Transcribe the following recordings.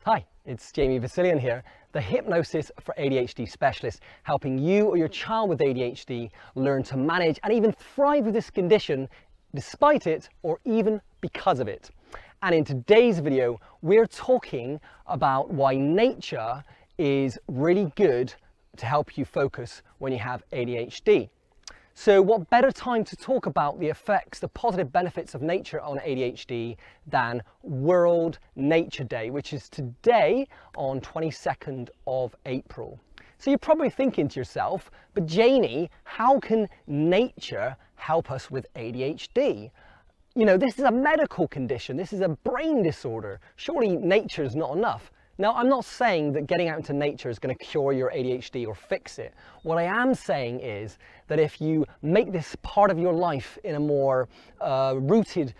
Hi, it's Jamie Vasilian here, the Hypnosis for ADHD specialist, helping you or your child with ADHD learn to manage and even thrive with this condition despite it or even because of it. And in today's video, we're talking about why nature is really good to help you focus when you have ADHD. So what better time to talk about the effects, the positive benefits of nature on ADHD than World Nature Day, which is today on 22nd of April. So you're probably thinking to yourself, but Jamie, how can nature help us with ADHD? You know, this is a medical condition, this is a brain disorder. Surely nature is not enough. Now, I'm not saying that getting out into nature is going to cure your ADHD or fix it. What I am saying is that if you make this part of your life in a more rooted,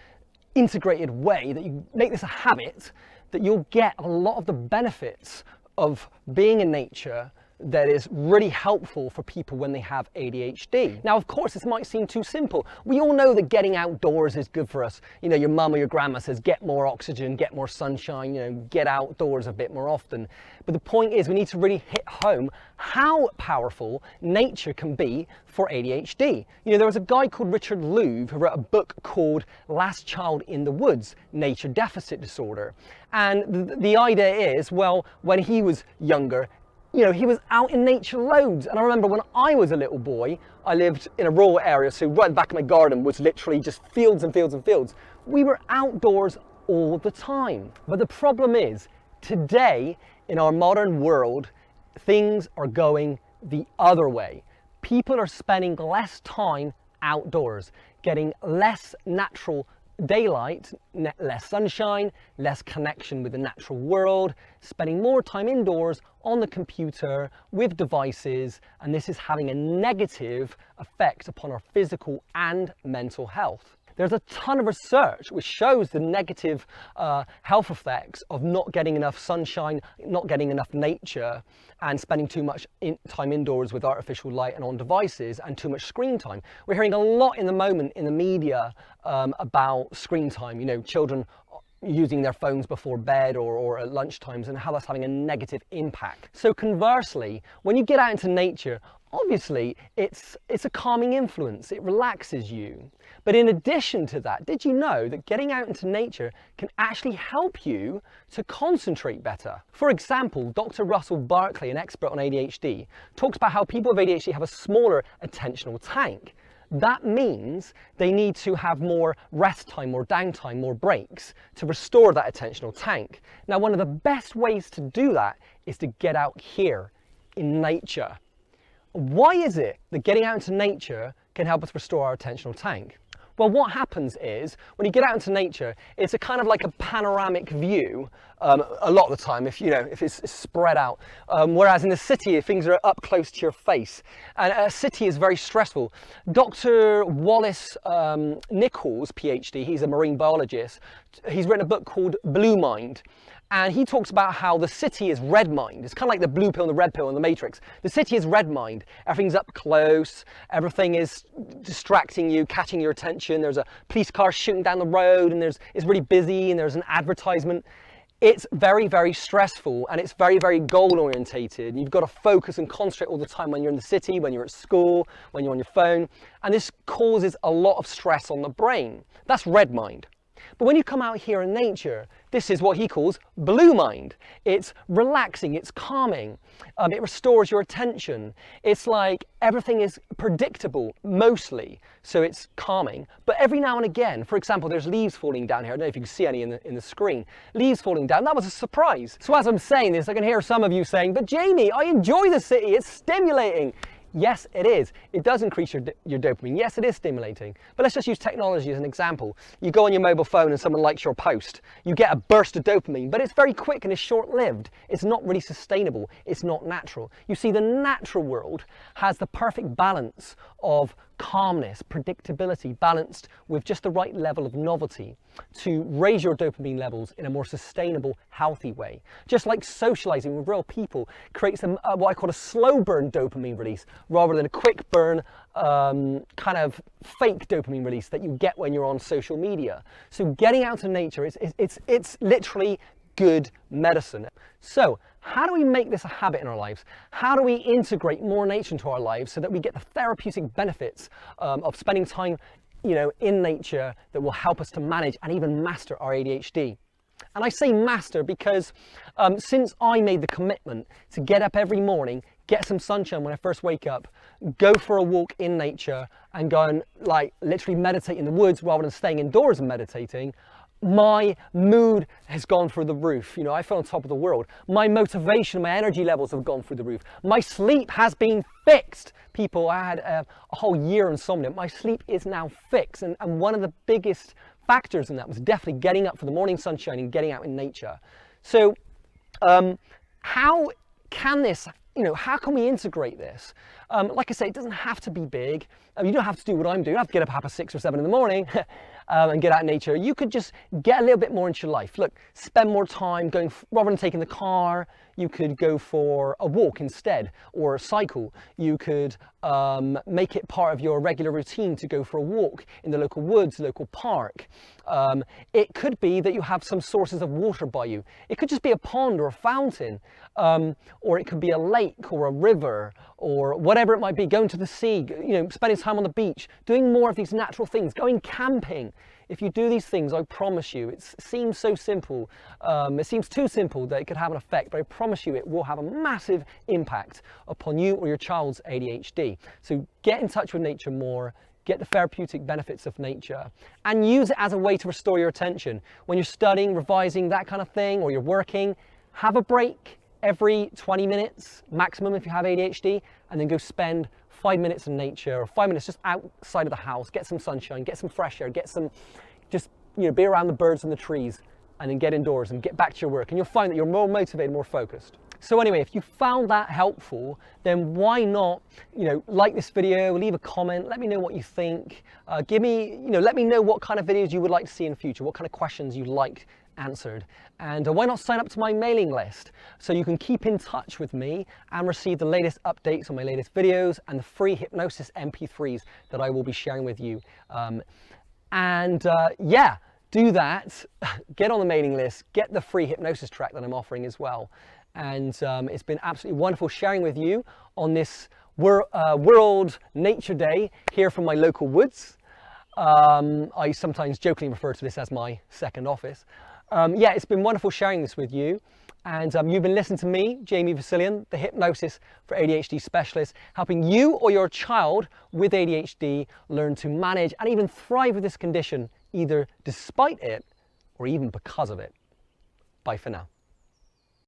integrated way, that you make this a habit, that you'll get a lot of the benefits of being in nature that is really helpful for people when they have ADHD. Now, of course, this might seem too simple. We all know that getting outdoors is good for us. You know, your mum or your grandma says, get more oxygen, get more sunshine, you know, get outdoors a bit more often. But the point is, we need to really hit home how powerful nature can be for ADHD. You know, there was a guy called Richard Louv who wrote a book called Last Child in the Woods, Nature Deficit Disorder. And the idea is, well, when he was younger, you know, he was out in nature loads. And I remember when I was a little boy, I lived in a rural area, so right at the back of my garden was literally just fields and fields and fields. We were outdoors all the time. But the problem is, today in our modern world, things are going the other way. People are spending less time outdoors, getting less natural daylight, less sunshine, less connection with the natural world, spending more time indoors on the computer with devices, and this is having a negative effect upon our physical and mental health. There's a ton of research which shows the negative health effects of not getting enough sunshine, not getting enough nature, and spending too much time indoors with artificial light and on devices, and too much screen time. We're hearing a lot in the moment in the media about screen time, you know, children using their phones before bed or at lunch times, and how that's having a negative impact. So conversely, when you get out into nature, obviously it's a calming influence, it relaxes you. But in addition to that, did you know that getting out into nature can actually help you to concentrate better? For example, Dr. Russell Barkley, an expert on ADHD, talks about how people with ADHD have a smaller attentional tank. That means they need to have more rest time, more downtime, more breaks to restore that attentional tank. Now, one of the best ways to do that is to get out here in nature. Why is it that getting out into nature can help us restore our attentional tank? Well, what happens is, when you get out into nature, it's a kind of like a panoramic view a lot of the time, if it's spread out. Whereas in the city, things are up close to your face. And a city is very stressful. Dr. Wallace Nichols, PhD, he's a marine biologist, he's written a book called Blue Mind. And he talks about how the city is red mind. It's kind of like the blue pill and the red pill in the Matrix. The city is red mind. Everything's up close. Everything is distracting you, catching your attention. There's a police car shooting down the road, and it's really busy, and there's an advertisement. It's very, very stressful, and it's very, very goal orientated. You've got to focus and concentrate all the time when you're in the city, when you're at school, when you're on your phone. And this causes a lot of stress on the brain. That's red mind. But when you come out here in nature, this is what he calls blue mind. It's relaxing, it's calming, it restores your attention. It's like everything is predictable, mostly, so it's calming. But every now and again, for example, there's leaves falling down here. I don't know if you can see any in the screen. Leaves falling down, that was a surprise. So as I'm saying this, I can hear some of you saying, but Jamie, I enjoy the city, it's stimulating. Yes, it is. It does increase your dopamine. Yes, it is stimulating. But let's just use technology as an example. You go on your mobile phone and someone likes your post. You get a burst of dopamine, but it's very quick and it's short-lived. It's not really sustainable. It's not natural. You see, the natural world has the perfect balance of calmness, predictability, balanced with just the right level of novelty to raise your dopamine levels in a more sustainable, healthy way. Just like socializing with real people creates what I call a slow burn dopamine release rather than a quick burn kind of fake dopamine release that you get when you're on social media. So getting out to nature, it's literally good medicine. So how do we make this a habit in our lives? How do we integrate more nature into our lives so that we get the therapeutic benefits of spending time, in nature that will help us to manage and even master our ADHD? And I say master because since I made the commitment to get up every morning, get some sunshine when I first wake up, go for a walk in nature and go and literally meditate in the woods rather than staying indoors and meditating, my mood has gone through the roof. I feel on top of the world. My motivation, my energy levels have gone through the roof. My sleep has been fixed. People, I had a whole year insomnia. My sleep is now fixed. And one of the biggest factors in that was definitely getting up for the morning sunshine and getting out in nature. So how can we integrate this? Like I say, it doesn't have to be big. You don't have to do what I'm doing. You don't have to get up at 6 or 7 in the morning and get out in nature. You could just get a little bit more into your life. Look, spend more time rather than taking the car, you could go for a walk instead, or a cycle. You could make it part of your regular routine to go for a walk in the local woods, local park. It could be that you have some sources of water by you. It could just be a pond or a fountain, or it could be a lake or a river or whatever it might be, going to the sea, spending time on the beach, doing more of these natural things, going camping. If you do these things, I promise you, it seems so simple. It seems too simple that it could have an effect, but I promise you it will have a massive impact upon you or your child's ADHD. So get in touch with nature more, get the therapeutic benefits of nature, and use it as a way to restore your attention. When you're studying, revising, that kind of thing, or you're working, have a break every 20 minutes maximum if you have ADHD, and then go spend 5 minutes in nature, or 5 minutes just outside of the house, get some sunshine, get some fresh air, get some, be around the birds and the trees, and then get indoors and get back to your work, and you'll find that you're more motivated, more focused. So anyway, if you found that helpful, then why not, like this video, leave a comment, let me know what you think, let me know what kind of videos you would like to see in the future, what kind of questions you'd like answered, and why not sign up to my mailing list so you can keep in touch with me and receive the latest updates on my latest videos and the free hypnosis MP3s that I will be sharing with you. Do that, get on the mailing list, get the free hypnosis track that I'm offering as well. And it's been absolutely wonderful sharing with you on this World Nature Day here from my local woods. I sometimes jokingly refer to this as my second office. It's been wonderful sharing this with you. And you've been listening to me, Jamie Vasilian, the hypnosis for ADHD specialist, helping you or your child with ADHD learn to manage and even thrive with this condition, either despite it or even because of it. Bye for now.